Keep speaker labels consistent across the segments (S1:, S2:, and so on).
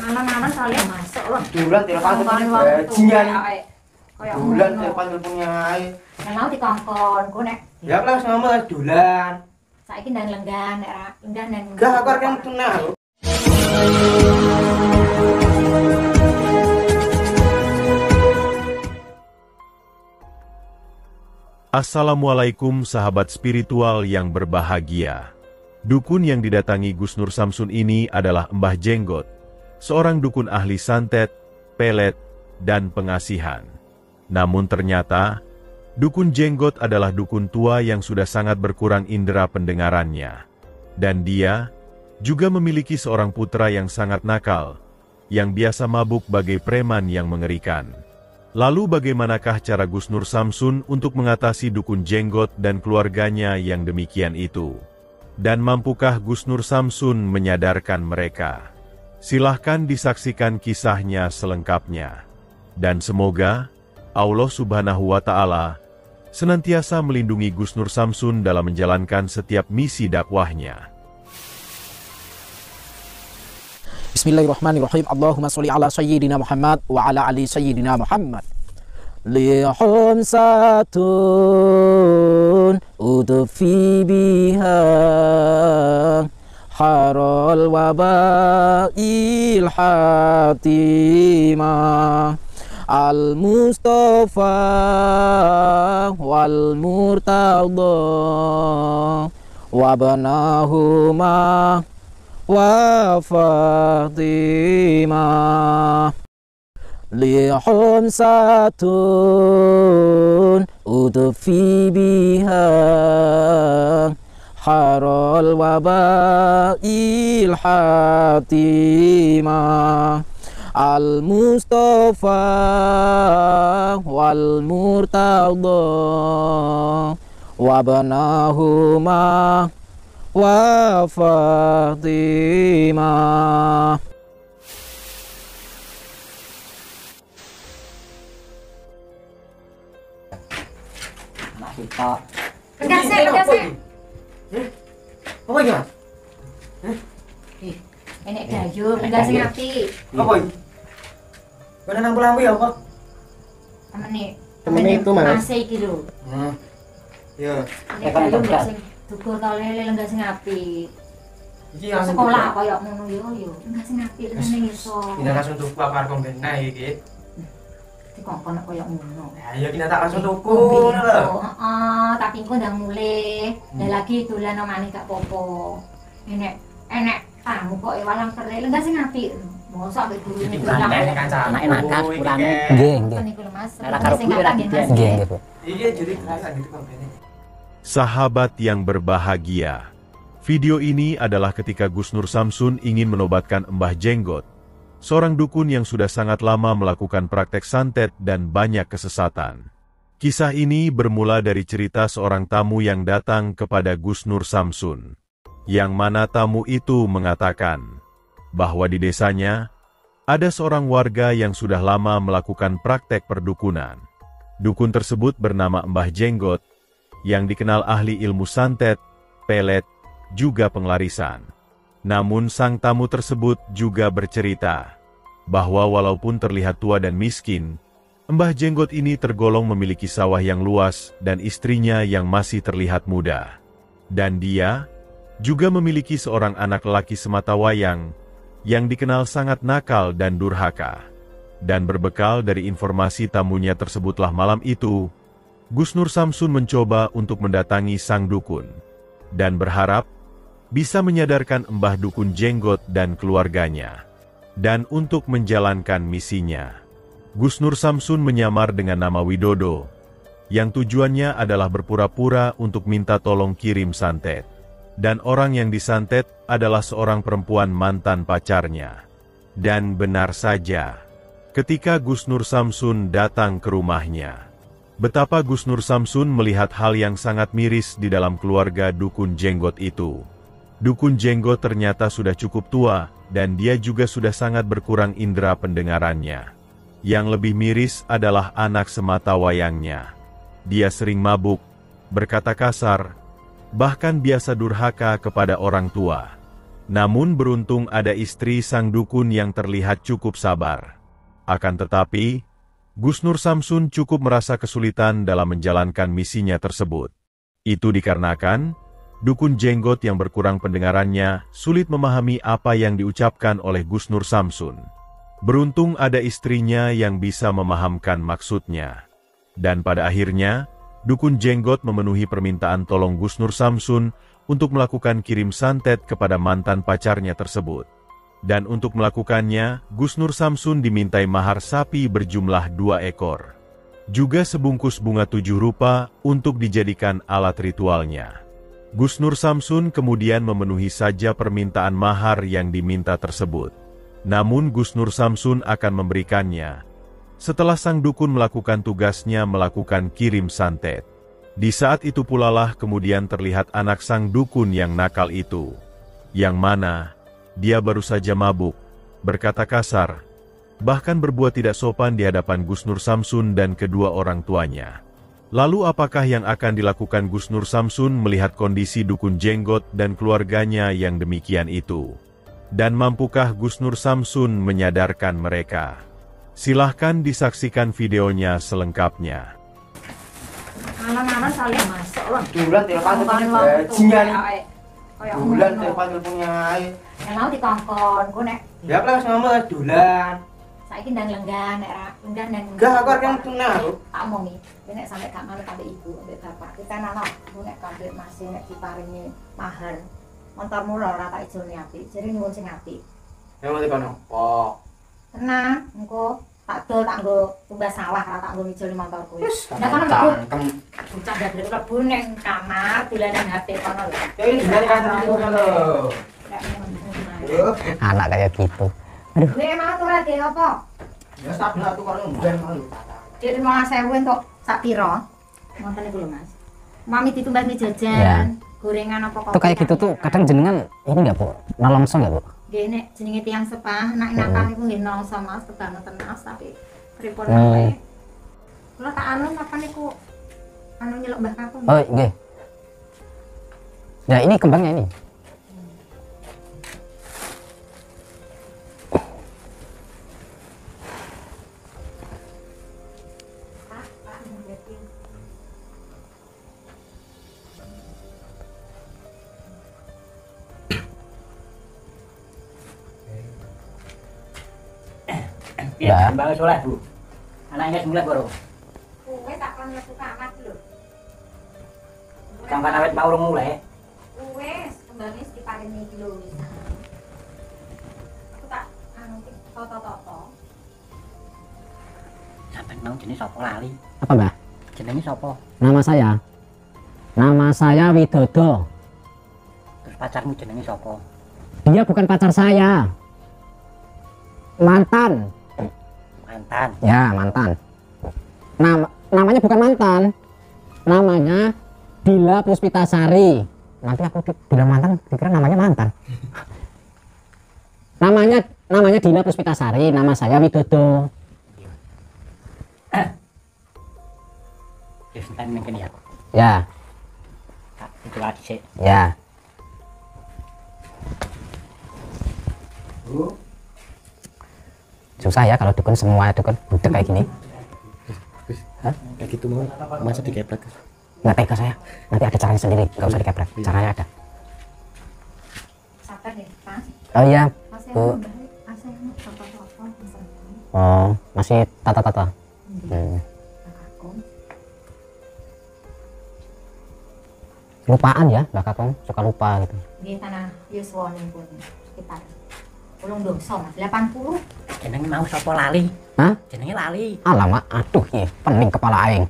S1: Aman-aman soalnya masuk loh.
S2: Dulan telepon bajingan. Dulan telepon-teleponnya ae.
S1: Nek mau dikongkon, ku nek.
S2: Ya aku langsung ngomong dulan.
S1: Saiki ndang lenggan nek ra indah nang.
S2: Gak aku arep metu nang.
S3: Assalamualaikum sahabat spiritual yang berbahagia. Dukun yang didatangi Gus Nur Samsun ini adalah Mbah Jenggot, seorang dukun ahli santet, pelet, dan pengasihan. Namun ternyata, dukun Jenggot adalah dukun tua yang sudah sangat berkurang indera pendengarannya. Dan dia juga memiliki seorang putra yang sangat nakal, yang biasa mabuk bagai preman yang mengerikan. Lalu bagaimanakah cara Gus Nur Samsun untuk mengatasi dukun Jenggot dan keluarganya yang demikian itu? Dan mampukah Gus Nur Samsun menyadarkan mereka? Silahkan disaksikan kisahnya selengkapnya. Dan semoga Allah Subhanahu wa Ta'ala senantiasa melindungi Gus Nur Samsun dalam menjalankan setiap misi dakwahnya.
S4: Bismillahirrahmanirrahim. Allahumma sholli ala sayyidina Muhammad wa ala ali sayyidina Muhammad. Lihum satun udfi biha harul wabail hatimah al-Mustafa wal murtada wabnahuma wa Fatimah lihum satun udfi biha harul wabail hatimah al-Mustafa wal murtada wabnahuma wa Fatimah. Anak kita.
S1: Tegasnya.
S2: Apa iki, Mas?
S1: Enek gayung, tegasnya api.
S2: Apa iki? Kena nang lampu ya apa?
S1: Temene
S2: itu, Mas.
S1: Masih iki lho.
S2: Ya.
S1: Nek gayung gak sing dukur to lele lenggah sing api.
S2: Iki langsung
S1: Sekolah koyo ngono yo lenggah sing api tenan iso.
S2: Kita langsung tuku apa arep benae iki.
S1: Dikongkon koyo ngono.
S2: Ya ya kita tak langsung tuku
S1: Heeh,
S2: lho.
S1: tapi engko ndang mulih. Lah lagi dolan omane gak popo. Enek tamu kok walang kere lenggah sing api. Mosok ambek gurune dolan.
S4: Anak enakan kurangnya.
S5: Nggih, nggih.
S1: Niku lho Mas.
S4: Nek karo kuwi ora
S5: Nggih, nggih, Bu.
S2: Iya jadi kerasa gitu kompene.
S3: Sahabat yang berbahagia, video ini adalah ketika Gus Nur Samsun ingin menobatkan Mbah Jenggot, seorang dukun yang sudah sangat lama melakukan praktek santet dan banyak kesesatan. Kisah ini bermula dari cerita seorang tamu yang datang kepada Gus Nur Samsun, yang mana tamu itu mengatakan bahwa di desanya ada seorang warga yang sudah lama melakukan praktek perdukunan. Dukun tersebut bernama Mbah Jenggot, yang dikenal ahli ilmu santet, pelet, juga penglarisan. Namun sang tamu tersebut juga bercerita bahwa walaupun terlihat tua dan miskin, Mbah Jenggot ini tergolong memiliki sawah yang luas dan istrinya yang masih terlihat muda. Dan dia juga memiliki seorang anak lelaki sematawayang yang dikenal sangat nakal dan durhaka. Dan berbekal dari informasi tamunya tersebutlah malam itu, Gus Nur Samsun mencoba untuk mendatangi sang dukun, dan berharap bisa menyadarkan Mbah Dukun Jenggot dan keluarganya. Dan untuk menjalankan misinya, Gus Nur Samsun menyamar dengan nama Widodo, yang tujuannya adalah berpura-pura untuk minta tolong kirim santet. Dan orang yang disantet adalah seorang perempuan mantan pacarnya. Dan benar saja, ketika Gus Nur Samsun datang ke rumahnya, betapa Gus Nur Samsun melihat hal yang sangat miris di dalam keluarga Dukun Jenggot itu. Dukun Jenggot ternyata sudah cukup tua, dan dia juga sudah sangat berkurang indera pendengarannya. Yang lebih miris adalah anak sematawayangnya. Dia sering mabuk, berkata kasar, bahkan biasa durhaka kepada orang tua. Namun beruntung ada istri sang dukun yang terlihat cukup sabar. Akan tetapi, Gus Nur Samsun cukup merasa kesulitan dalam menjalankan misinya tersebut. Itu dikarenakan, dukun jenggot yang berkurang pendengarannya sulit memahami apa yang diucapkan oleh Gus Nur Samsun. Beruntung ada istrinya yang bisa memahamkan maksudnya. Dan pada akhirnya, dukun jenggot memenuhi permintaan tolong Gus Nur Samsun untuk melakukan kirim santet kepada mantan pacarnya tersebut. Dan untuk melakukannya, Gus Nur Samsun dimintai mahar sapi berjumlah 2 ekor. Juga sebungkus bunga 7 rupa untuk dijadikan alat ritualnya. Gus Nur Samsun kemudian memenuhi saja permintaan mahar yang diminta tersebut. Namun Gus Nur Samsun akan memberikannya setelah sang dukun melakukan tugasnya melakukan kirim santet. Di saat itu pula lah kemudian terlihat anak sang dukun yang nakal itu, yang mana dia baru saja mabuk, berkata kasar, bahkan berbuat tidak sopan di hadapan Gus Nur Samsun dan kedua orang tuanya. Lalu apakah yang akan dilakukan Gus Nur Samsun melihat kondisi dukun jenggot dan keluarganya yang demikian itu? Dan mampukah Gus Nur Samsun menyadarkan mereka? Silahkan disaksikan videonya selengkapnya.
S1: Malam-malam saling masuk loh.
S2: Bulan telepon bajingan nih. Bulan teleponnya ae.
S1: Mau dikongkon, ku nek.
S2: Ya plus ngomong dolan.
S1: Saiki ndang lenggan nek ra lenggan nang.
S2: Enggak aku arep tuna aku.
S1: Tak omongi. Nek sampe gak manut ambek ibu, ambek bapak. Kita nana, ku nek kambek masih nek diparingi mahar. Montormu lho ora tak ijolne apik. Jare nyuwun sing apik.
S2: Ya mau dikono. Oh.
S1: Tenang, engko tak dol tak nggo tumbas sawah ora tak nggo ijolne montorku. Nek kono
S2: Cangkem.
S1: bocah dadek lebu ning kamar dolanan HP kono lho.
S2: Ya ini dari kantor aku kan lho.
S4: Anak kayak gitu.
S1: Gue emang tuh lagi apa?
S2: Ya stabil aku karo mben malu.
S1: Jadi 15.000 entuk sak piro? Ngoten iku lho, Mas. Mami ditumbas mie
S4: Iya.
S1: jajan, gorengan apa
S4: Tuh kayak gitu tuh kadang jenengan ini nggak Bu? Nolongso nggak Bu?
S1: Nggih nek jenenge tiyang sepah, nak inakan iku nggih nongso Mas, kebangetan Mas, tapi pripun
S4: Hmm.
S1: wae. Kula tak anu makan iku anu nyeluk Mbah Kakung.
S4: Oh iya. Nah ini kembangnya ini.
S5: Iya, kembang soleh Bu. Anaknya semula baru.
S1: Kowe tak kon mlebu kamar lho.
S5: Sampai awet mau urung mulai.
S1: Wes, kembangnya diparingi iki lho wis. Aku tak anu toto-toto.
S5: Sampai mau jenis sapa lali?
S4: Apa Mbak?
S5: Jenenge sapa?
S4: Nama saya. Nama saya Widodo.
S5: Terus pacarmu jenenge sapa?
S4: Dia bukan pacar saya. Mantan.
S5: Mantan.
S4: Ya mantan. Namanya bukan mantan. Namanya Dila Puspitasari. Nanti aku bilang mantan, dikira namanya mantan. namanya Dila Puspitasari. Nama saya Widodo.
S5: Ya sentan mungkin ya.
S4: Ya,
S5: Tak itu lagi sih.
S4: ya.
S2: Bu.
S4: Susah ya kalau dukun, semua dukun budek kayak gini.
S5: Kayak gitu mau masa dikeplek.
S4: Nggak tega saya. Nanti ada caranya sendiri, nggak usah dikeprek. Caranya ada.
S1: Sabar nih, Mas.
S4: Oh iya.
S1: Masih
S4: Bu.
S1: masih toto-toto.
S4: Oh, masih tata-tata. Lupaan ya, Mbak Kakong suka lupa gitu.
S1: Nggih tanah yuswane pun sekitar 80.
S5: Jenenge mau sapa lali?
S4: Hah?
S5: Jenenge lali.
S4: Alamak, aduh ya, pening kepala aing.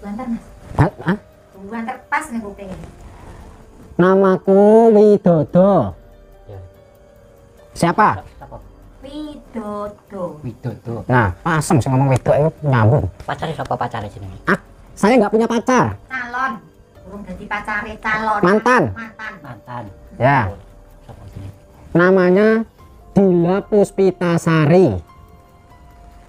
S1: Banter Mas.
S4: Hah?
S1: Banter pas nih kuping.
S4: Namaku Widodo.
S5: Ya.
S4: Siapa?
S5: Sapa?
S1: Widodo.
S5: Widodo.
S4: Nah, pasem sih ngomong wedok itu nyambung.
S5: Pacare sapa pacare jenenge?
S4: Saya nggak punya pacar.
S1: Calon. Burung dadi pacare calon.
S4: Mantan.
S5: Mantan.
S4: Ya.
S5: Sapa jenenge?
S4: Namanya Dila Puspitasari.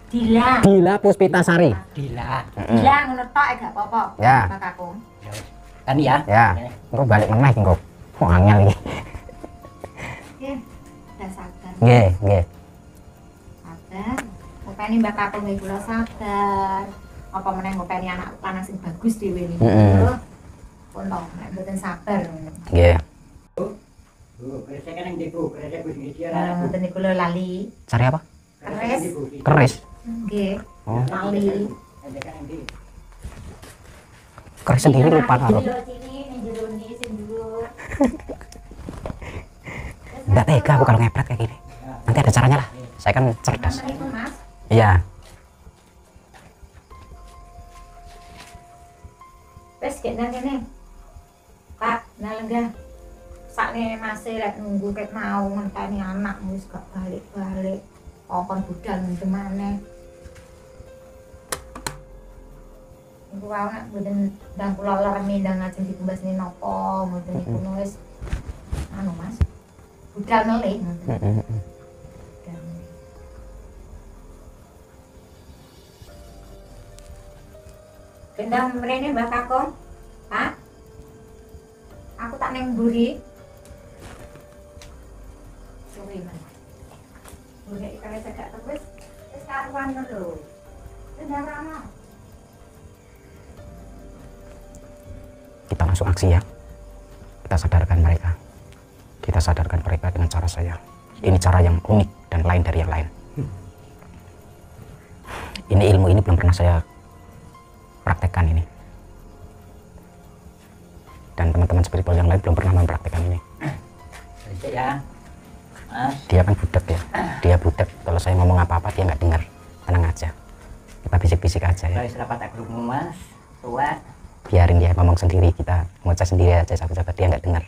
S1: Dila.
S4: Dila Puspitasari.
S5: Dila.
S1: Dila ngono tok gak apa-apa.
S4: Ya.
S1: Mbak Kakung.
S5: Ya wis. Kan ya.
S4: Ya. Engko balik meneh engko. Kok angel iki.
S1: sabar.
S4: Nggih, nggih.
S1: Sabar. Ngopeni Mbak Kakung nggih kula sabar. Apa meneh ngopeni anak lanang sing bagus dhewe niku. Pun to, nek mboten sabar ngono.
S4: Nggih.
S5: Bu, kresek kan yang di bu, kresek bu sini dia.
S1: Mboten niku lho lali.
S4: Cari apa?
S1: Keris.
S4: Keris.
S1: Nggih.
S4: Oh.
S1: Lali.
S5: Kresek kan yang di.
S4: Keris sendiri lupa karo.
S1: Sini ning jero ni sing dhuwur.
S4: Enggak tega aku kalau ngepret kayak gini. Nanti ada caranya lah. Saya kan cerdas.
S1: Itu Mas.
S4: Iya.
S1: Wes kene kene. Pak, nah lenggah. Sakne masih rek nunggu ket mau ngenteni anak wis gak balik-balik. Kokon budal mendem maneh. Iku wae nek mboten ndang kula leremi ndang ajeng ditumbasne napa, mboten niku wis anu Mas. Budal melih ngoten. Budal melih. Kendang mrene Mbak Kakung. Pak. Aku tak neng mburi. Sorry, Mas. Mburi kare cekak terus wis karuan lho. Kendang rama.
S4: Kita langsung aksi ya. Kita sadarkan mereka. Kita sadarkan mereka dengan cara saya. Ini cara yang unik dan lain dari yang lain. Ini ilmu ini belum pernah saya praktekkan ini. Dan teman-teman spiritual yang lain belum pernah mempraktekkan ini.
S5: Kresek ya. Mas.
S4: Dia kan budak ya. Dia budak. Kalau saya ngomong apa-apa dia nggak dengar. Tenang aja. Kita bisik-bisik aja ya.
S5: Dari serapat tak kerungu mas. Tua.
S4: Biarin dia ngomong sendiri, kita ngoceh sendiri aja sahabat-sahabat. Dia nggak dengar.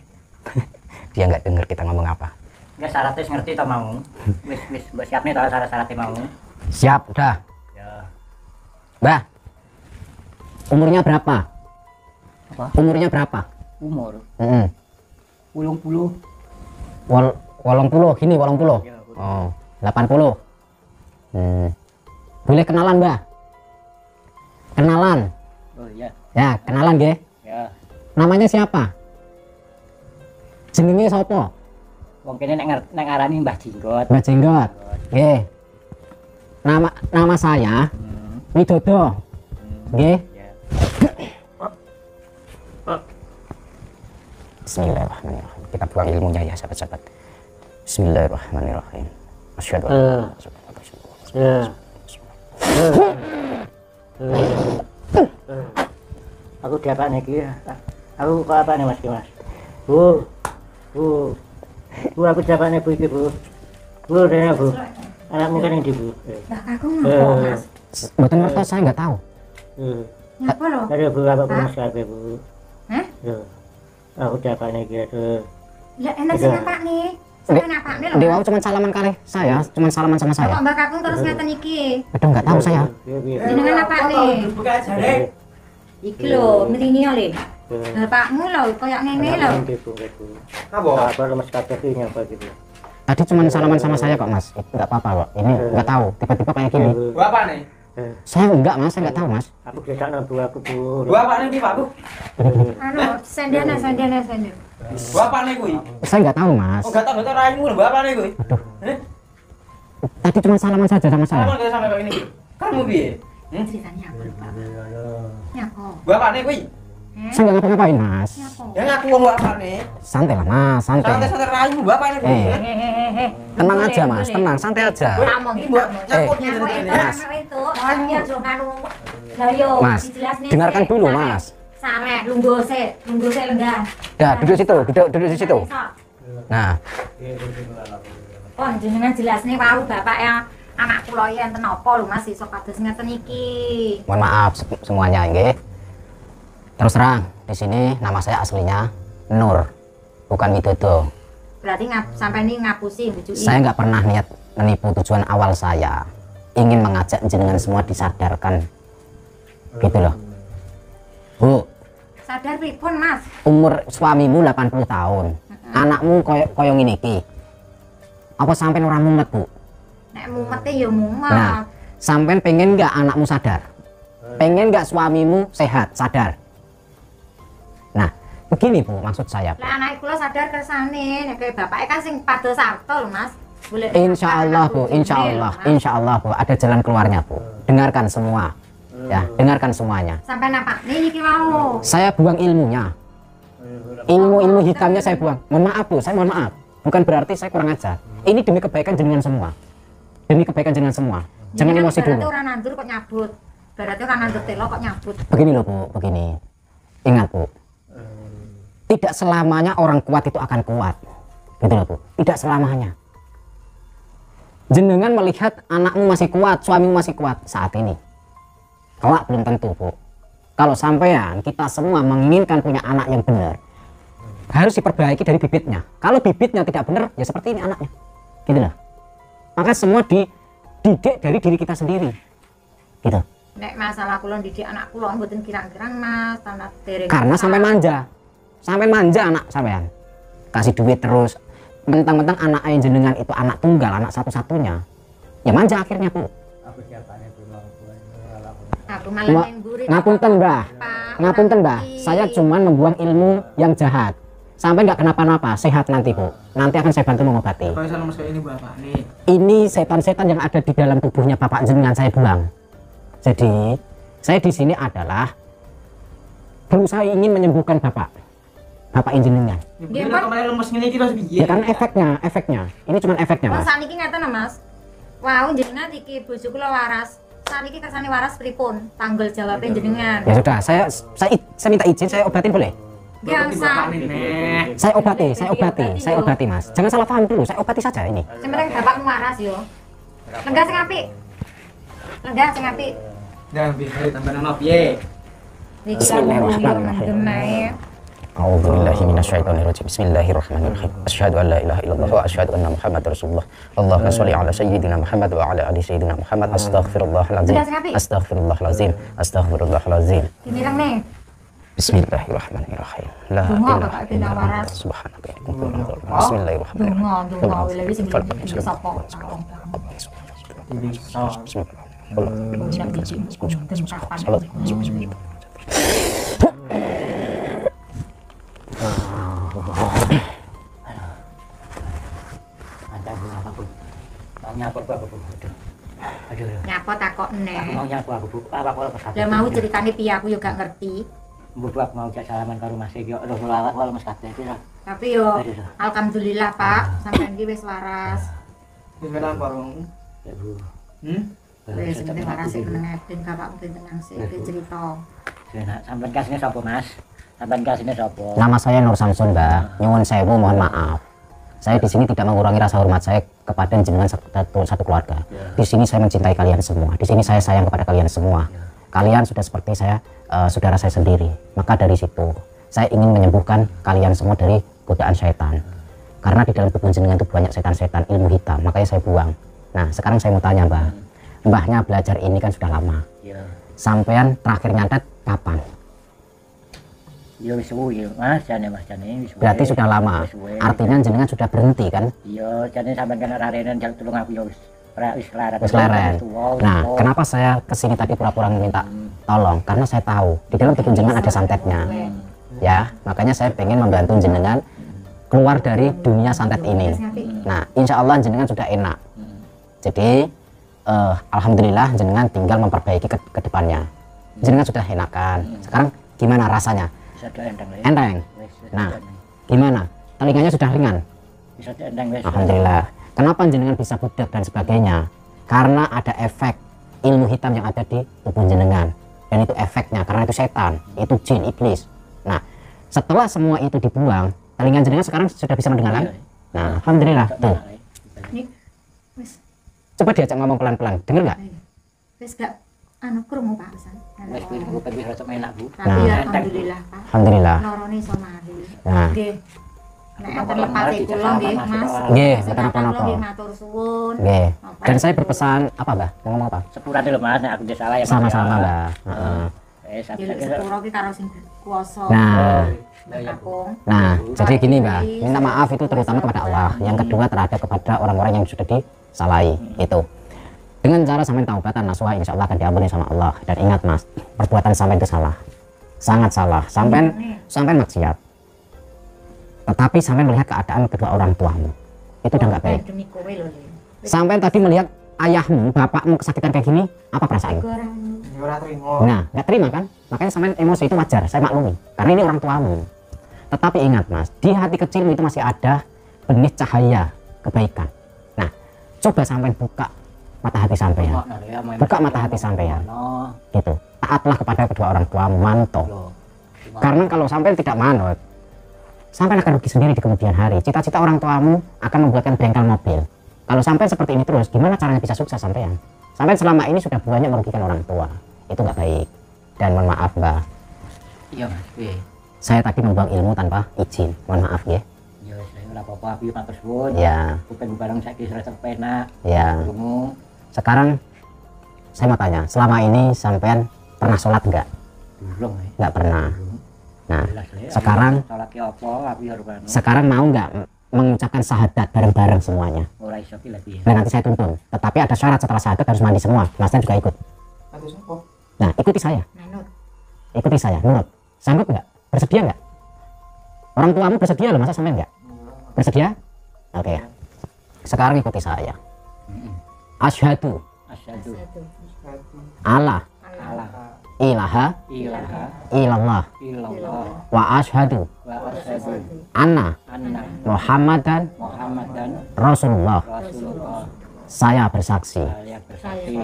S4: Dia nggak dengar kita ngomong apa.
S5: Enggak syaratnya ngerti tau mau. Wis mbak siap nih tau syarat-syaratnya mau.
S4: Siap, udah.
S5: Ya.
S4: Mbah, umurnya berapa?
S5: Apa?
S4: Umurnya berapa?
S5: Umur.
S4: Puluh.
S5: 80.
S4: Wolong puluh, gini wolong puluh.
S5: Ya,
S4: Oh, 80. Boleh kenalan, Mbah? Kenalan.
S5: oh iya.
S4: Ya, kenalan nggih.
S5: Ya.
S4: Namanya siapa? Jenenge sapa?
S5: Wong kene nek ngarani Mbah Jenggot.
S4: Mbah Jenggot. Nggih. Nama saya Widodo. Nggih.
S5: Ya.
S4: Bismillahirrahmanirrahim. Kita buang ilmunya ya, sahabat-sahabat. Bismillahirrahmanirrahim. Asyhadu an la ilaha illallah.
S5: Aku dapat nih ya. Aku kok apa nih mas? Bu, aku dapat nih bu iki bu. Bu, dene bu. Anakmu kan yang di bu.
S1: Mbak Kakung ngopo Mas?
S4: Mboten ngertos, saya nggak tahu.
S1: Nyapa lho?
S5: Ada bu apa pun mas kabeh bu.
S1: Hah?
S5: Aku dapat nih gitu.
S1: Ya enak sing napakne. Sing napakne lho.
S4: Dewa cuma salaman kali saya, cuma salaman sama saya.
S1: Kok Mbak Kakung terus ngeten iki?
S4: Aduh, nggak tahu saya.
S1: Jenengan napakne.
S2: Buka jare.
S1: Iki lho, mrene le. Bapakmu lho koyo ngene lho.
S2: Apa?
S5: Apa mas kabeh iki nyapa gitu.
S4: Tadi cuma salaman sama saya kok, Mas. Nggak apa-apa kok. Ini nggak tahu. Tiba-tiba kayak gini.
S2: Gua apa nih?
S4: Saya enggak, Mas. Saya nggak tahu, Mas.
S5: Aku desak nang bu aku bu.
S2: Gua apa nih Pak Bu?
S1: Anu, sendene.
S2: Gua apa nih kuwi?
S4: Saya nggak tahu, Mas.
S2: Oh, gak tau raimu lho, gua apa nih kuwi?
S4: Tadi cuma salaman saja sama saya.
S2: Kamu sampai kayak gini. Kamu piye?
S1: Ceritanya apa lho, Pak? Nyapa?
S2: Gua apa nih kuwi?
S4: Saya nggak ngapa-ngapain, Mas.
S1: Nyapa?
S2: Ya ngaku wong gua apa nih?
S4: Santai lah, Mas. Santai.
S2: Santai raimu gua apa nih kuwi?
S1: Hehehe.
S4: Tenang aja, Mas. Tenang. Santai aja.
S1: Ngomong iki, Pak.
S2: Nyakut
S1: Nyapa
S2: nih.
S1: itu anak itu. Iya, jo kanu. Lah yo,
S4: Mas,
S1: dijelasne.
S4: dengarkan dulu, Mas.
S1: Sarek, lungguh sik lenggah.
S4: Ya, duduk situ. Duduk di situ. Nah,
S1: Kon jenengan jelasne wau bapak yang anak kula iki enten apa lho Mas iso kados ngeten iki.
S4: mohon maaf semuanya, nggih. Terus terang, di sini nama saya aslinya Nur, bukan Widodo.
S1: Berarti sampai ini ngapusi bujuki.
S4: Saya nggak pernah niat menipu. Tujuan awal saya ingin mengajak jenengan semua disadarkan, gitu loh. Bu,
S1: Sadar pripun Mas?
S4: umur suamimu 80 tahun, anakmu koyo ngene iki. Apa sampean ora mumet, Bu?
S1: Nek mumete ya mumet.
S4: Nah, sampean pengen nggak anakmu sadar? Pengen nggak suamimu sehat, sadar? Nah, begini Bu, maksud saya.
S1: Lah anak kula sadar kersane nek kaya bapake kan sing padha sarta lho Mas. boleh.
S4: Insya Allah Bu, insya Allah Bu, ada jalan keluarnya Bu. Dengarkan semua, ya, dengarkan semuanya.
S1: Sampai apa? Nih iki mau.
S4: Saya buang ilmunya, ilmu hitamnya saya buang. Mohon maaf Bu, saya mohon maaf. Bukan berarti saya kurang ajar. Ini demi kebaikan jenengan semua, demi kebaikan jenengan semua. Jangan emosi dulu.
S1: Berarti orang nandur kok nyabut. Berarti orang nandur telo kok nyabut.
S4: Begini loh Bu, begini. Ingat Bu, tidak selamanya orang kuat itu akan kuat. Gitu loh Bu, tidak selamanya. Jenengan melihat anakmu masih kuat, suamimu masih kuat saat ini. Kelak belum tentu Bu. Kalau sampean kita semua menginginkan punya anak yang benar, harus diperbaiki dari bibitnya. Kalau bibitnya tidak benar, ya seperti ini anaknya. Gitu loh. Maka semua dididik dari diri kita sendiri. Gitu.
S1: Nek masalah kula didik anak kula mboten kirang-kirang Mas, tanah dereng.
S4: Karena sampai manja. Sampai manja anak sampean. Kasih duit terus. Mentang-mentang anak ayah jenengan itu anak tunggal, anak satu-satunya. Ya manja akhirnya Bu.
S1: Aku malah yang gurih.
S4: Ngapunten Mbah. Ngapunten Mbah. Saya cuma membuang ilmu yang jahat. Sampai nggak kenapa-napa, sehat nanti Bu. Nanti akan saya bantu mengobati. Ini setan-setan yang ada di dalam tubuhnya Bapak jenengan saya buang. Jadi, saya di sini adalah berusaha ingin menyembuhkan Bapak jenengan. Ya kan efeknya. Ini cuma efeknya Mas.
S1: Saniki ngaten Mas. Wow, jenengan iki bojo kula waras. Saniki kersane waras pripun? Tanggal jawabnya jenengan.
S4: Ya sudah, saya minta izin, saya obatin boleh? Saya obati Mas. Jangan salah paham dulu, saya obati saja ini.
S1: Sebenarnya bapakmu waras yo. Lenggah sing apik. Lenggah sing apik.
S2: Jangan biar tambah nama piye.
S4: Bismillahirrahmanirrahim. A'udzubillahi minasyaitonirrajim. Bismillahirrahmanirrahim. Asyhadu an la ilaha illallah wa asyhadu anna Muhammadar Rasulullah. Allahumma shalli ala sayyidina Muhammad wa ala ali sayyidina Muhammad. Astaghfirullahalazim. Astaghfirullahalazim. Astaghfirullahalazim.
S1: Dinirang nih.
S4: Bismillahirrahmanirrahim. La ilaha illallah. Subhanaka. Bismillahirrahmanirrahim.
S1: Donga wile wis iki sapa? Nyapa takok neh.
S5: Mau nyapu aku Bu. Apa kok kesat.
S1: Lah mau ceritane piye aku yo gak ngerti.
S5: Mbok aku mau jak salaman karo Mas iki kok lawak wae Mas kabeh iki.
S1: Tapi yo alhamdulillah Pak, sampean iki wis waras.
S2: Wis menang warung.
S5: Ya Bu.
S1: Wis penting waras sing meneng ben bapakmu ben tenang sik cerita.
S5: Sampeyan kasine sapa Mas? Sampeyan kasine sapa?
S4: Nama saya Nur Samsun Mbak. Nyuwun sewu, mohon maaf. Saya di sini tidak mengurangi rasa hormat saya kepada jenengan satu keluarga. Di sini saya mencintai kalian semua. Di sini saya sayang kepada kalian semua. Kalian sudah seperti saya, saudara saya sendiri. Maka dari situ, saya ingin menyembuhkan kalian semua dari godaan syaitan. Karena di dalam tubuh jenengan itu banyak setan-setan ilmu hitam. Makanya saya buang. Nah, sekarang saya mau tanya Mbah. Mbahnya belajar ini kan sudah lama. Sampean terakhir nyantet kapan?
S5: Ya wis suwe Mas, jane wis.
S4: Berarti sudah lama. Artinya jenengan sudah berhenti kan?
S5: Iya, jane sampean kan ora renen jang tulung aku ya wis leren.
S4: Wis leren. Nah, kenapa saya kesini tadi pura-pura minta tolong? Karena saya tahu di dalam tubuh jenengan ada santetnya. Ya, makanya saya pengen membantu jenengan keluar dari dunia santet ini. Nah, insya Allah jenengan sudah enak. Jadi, alhamdulillah jenengan tinggal memperbaiki ke depannya. Jenengan sudah enakan. Sekarang gimana rasanya? Enteng. Nah, gimana? Telinganya sudah ringan? Alhamdulillah. Kenapa jenengan bisa budak dan sebagainya? Karena ada efek ilmu hitam yang ada di tubuh jenengan. Dan itu efeknya, karena itu setan, itu jin, iblis. Nah, setelah semua itu dibuang, telinga jenengan sekarang sudah bisa mendengar kan? Nah, alhamdulillah. Tuh. Coba diajak ngomong pelan-pelan, denger nggak?
S1: Wis gak krungu Pak pesan.
S5: Wis kuwi lebih rasa enak Bu.
S1: Tapi alhamdulillah Pak.
S4: Alhamdulillah.
S1: Lorone iso mari.
S4: Nah.
S1: Nggih. Nek enten lepate kula nggih Mas.
S4: Nggih, mboten napa-napa.
S1: Nggih matur suwun.
S4: Nggih. Dan saya berpesan apa, Mbah? Mau ngomong apa?
S5: Sepurane lho Mas, nek aku dia salah ya.
S4: Sama-sama, Mbah. Heeh.
S5: Wis
S1: sepuro ki karo sing kuwasa.
S4: Nah, jadi gini Mbah, minta maaf itu terutama kepada Allah. Yang kedua terhadap kepada orang-orang yang sudah disalahi. Itu. Dengan cara sampai taubatan nasuha, insya Allah akan diampuni sama Allah. Dan ingat Mas, perbuatan sampai itu salah, sangat salah. Sampai maksiat. Tetapi sampai melihat keadaan kedua orang tuamu. itu udah nggak baik.
S1: Demi kowe lho, Le.
S4: Sampai tadi melihat ayahmu, bapakmu kesakitan kayak gini, apa perasaanmu?
S2: Ora trimo.
S4: Nah, nggak terima kan? Makanya sampai emosi itu wajar, saya maklumi. Karena ini orang tuamu. Tetapi ingat mas, di hati kecilmu itu masih ada benih cahaya kebaikan. Nah, coba sampai buka mata hati sampean. Buka mata hati sampean. Gitu. Taatlah kepada kedua orang tuamu, manto. Karena kalau sampai tidak manut, sampai akan rugi sendiri di kemudian hari. Cita-cita orang tuamu akan membuatkan bengkel mobil. Kalau sampai seperti ini terus, gimana caranya bisa sukses sampean? Sampai selama ini sudah banyak merugikan orang tua. Itu nggak baik. Dan mohon maaf mbak,
S5: Iya mas.
S4: saya tadi membuang ilmu tanpa izin. Mohon maaf ya.
S5: Ya saya ora apa-apa, abi matur suwun.
S4: Ya,
S5: Kuping bareng saiki serasa penak.
S4: ya.
S5: Krungu.
S4: Sekarang saya mau tanya, selama ini sampean pernah sholat nggak?
S5: Durung ya.
S4: Nggak pernah. Nah,
S5: Jelas le.
S4: sekarang
S5: salat ki apa? Abi harus anu.
S4: sekarang mau nggak mengucapkan syahadat bareng-bareng semuanya?
S5: Ora iso ki lagi.
S4: Nah, nanti saya tuntun. Tetapi ada syarat setelah syahadat harus mandi semua. Mas juga ikut.
S2: Aduh sapa?
S4: Nah, ikuti saya.
S1: Manut.
S4: Ikuti saya, nurut. Sanggup nggak? Bersedia nggak? Orang tuamu bersedia loh, masa sampean nggak? Bersedia? Oke ya. Sekarang ikuti saya. Asyhadu
S5: Asyhadu
S4: alla
S5: Allah
S4: ilaha
S5: ilaha
S4: illallah
S5: illallah
S4: wa asyhadu
S5: wa asyhadu
S4: anna
S5: anna
S4: Muhammadan
S5: Muhammadan
S4: Rasulullah.
S5: Rasulullah.
S4: Saya bersaksi
S5: Saya bersaksi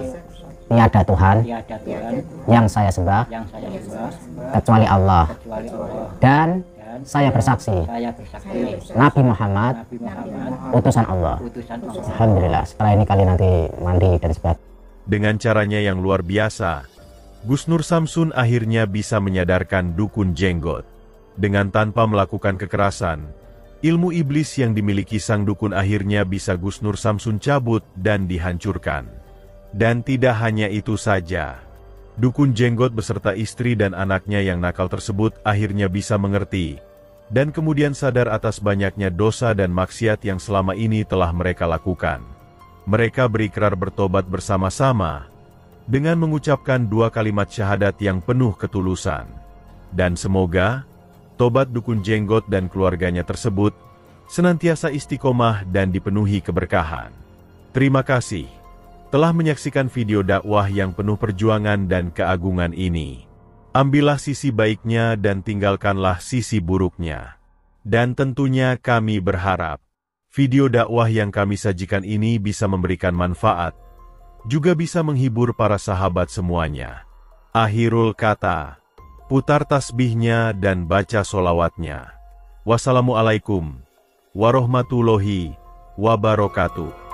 S4: tiada Tuhan
S5: tiada Tuhan
S4: yang saya sembah
S5: yang saya sembah
S4: kecuali Allah,
S5: kecuali Allah,
S4: dan
S5: dan
S4: saya bersaksi
S5: saya bersaksi
S4: Nabi Muhammad
S5: Nabi Muhammad
S4: utusan Allah.
S5: utusan Allah.
S4: Alhamdulillah. Setelah ini kalian nanti mandi dan sebagainya.
S3: Dengan caranya yang luar biasa, Gus Nur Samsun akhirnya bisa menyadarkan dukun jenggot. Dengan tanpa melakukan kekerasan, ilmu iblis yang dimiliki sang dukun akhirnya bisa Gus Nur Samsun cabut dan dihancurkan. Dan tidak hanya itu saja, dukun jenggot beserta istri dan anaknya yang nakal tersebut akhirnya bisa mengerti, dan kemudian sadar atas banyaknya dosa dan maksiat yang selama ini telah mereka lakukan. Mereka berikrar bertobat bersama-sama, dengan mengucapkan 2 kalimat syahadat yang penuh ketulusan. Dan semoga, tobat dukun jenggot dan keluarganya tersebut, senantiasa istiqomah dan dipenuhi keberkahan. Terima kasih telah menyaksikan video dakwah yang penuh perjuangan dan keagungan ini. Ambillah sisi baiknya dan tinggalkanlah sisi buruknya. Dan tentunya kami berharap, video dakwah yang kami sajikan ini bisa memberikan manfaat, juga bisa menghibur para sahabat semuanya. Akhirul kata, putar tasbihnya dan baca solawatnya. Wassalamualaikum warahmatullahi wabarakatuh.